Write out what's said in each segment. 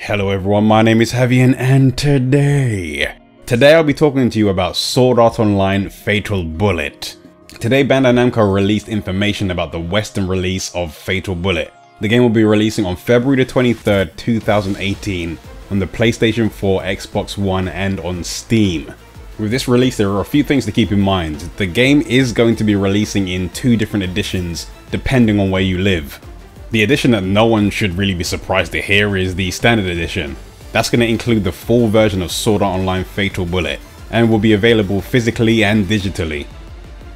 Hello everyone, my name is Havian and today I'll be talking to you about Sword Art Online Fatal Bullet. Today Bandai Namco released information about the Western release of Fatal Bullet. The game will be releasing on February the 23rd, 2018 on the PlayStation 4, Xbox One and on Steam. With this release there are a few things to keep in mind. The game is going to be releasing in two different editions depending on where you live. The edition that no one should really be surprised to hear is the standard edition. That's going to include the full version of Sword Art Online Fatal Bullet and will be available physically and digitally.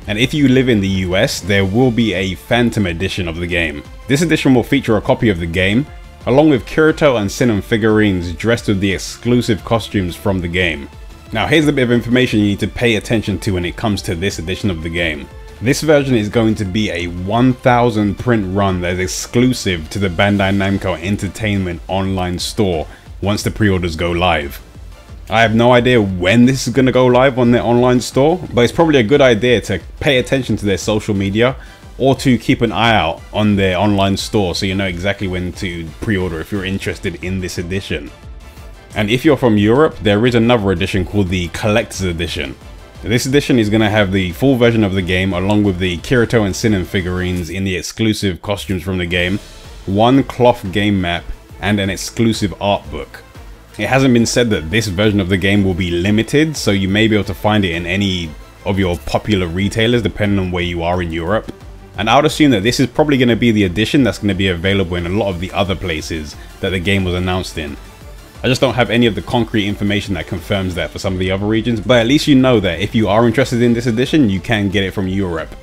And if you live in the US, there will be a Phantom edition of the game. This edition will feature a copy of the game, along with Kirito and Sinon figurines dressed with the exclusive costumes from the game. Now here's a bit of information you need to pay attention to when it comes to this edition of the game. This version is going to be a 1000 print run that is exclusive to the Bandai Namco Entertainment online store once the pre-orders go live. I have no idea when this is going to go live on their online store, but it's probably a good idea to pay attention to their social media or to keep an eye out on their online store so you know exactly when to pre-order if you're interested in this edition. And if you're from Europe, there is another edition called the Collector's Edition. This edition is going to have the full version of the game along with the Kirito and Sinon figurines in the exclusive costumes from the game, one cloth game map, and an exclusive art book. It hasn't been said that this version of the game will be limited, so you may be able to find it in any of your popular retailers depending on where you are in Europe. And I would assume that this is probably going to be the edition that's going to be available in a lot of the other places that the game was announced in. I just don't have any of the concrete information that confirms that for some of the other regions, but at least you know that if you are interested in this edition, you can get it from Europe.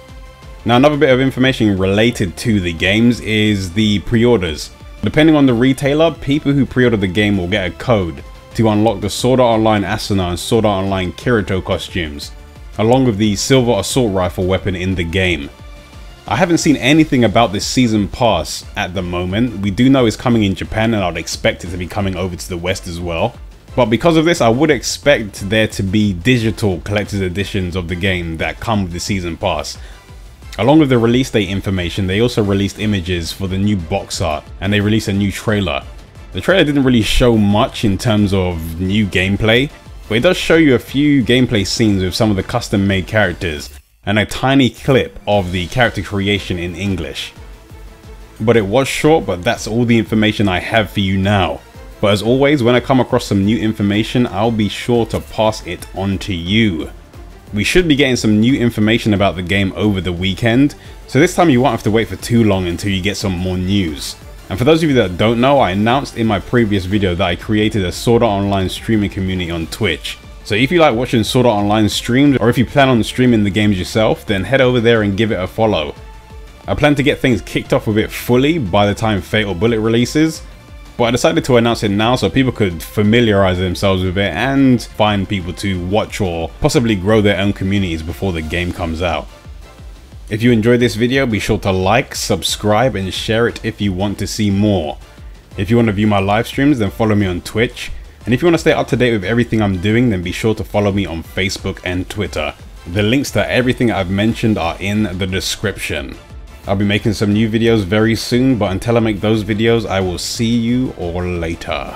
Now another bit of information related to the games is the pre-orders. Depending on the retailer, people who pre-order the game will get a code to unlock the Sword Art Online Asuna and Sword Art Online Kirito costumes, along with the silver assault rifle weapon in the game. I haven't seen anything about this season pass at the moment. We do know it's coming in Japan and I'd expect it to be coming over to the West as well. But because of this, I would expect there to be digital collector's editions of the game that come with the season pass. Along with the release date information, they also released images for the new box art and they released a new trailer. The trailer didn't really show much in terms of new gameplay, but it does show you a few gameplay scenes with some of the custom made characters and a tiny clip of the character creation in English. But it was short, but that's all the information I have for you now. But as always, when I come across some new information, I'll be sure to pass it on to you. We should be getting some new information about the game over the weekend, so this time you won't have to wait for too long until you get some more news. And for those of you that don't know, I announced in my previous video that I created a Sword Art Online streaming community on Twitch. So if you like watching Sword Art Online streams, or if you plan on streaming the games yourself, then head over there and give it a follow. I plan to get things kicked off with it fully by the time Fatal Bullet releases, but I decided to announce it now so people could familiarize themselves with it and find people to watch or possibly grow their own communities before the game comes out. If you enjoyed this video, be sure to like, subscribe and share it if you want to see more. If you want to view my live streams, then follow me on Twitch. And if you want to stay up to date with everything I'm doing, then be sure to follow me on Facebook and Twitter. The links to everything I've mentioned are in the description. I'll be making some new videos very soon, but until I make those videos, I will see you all later.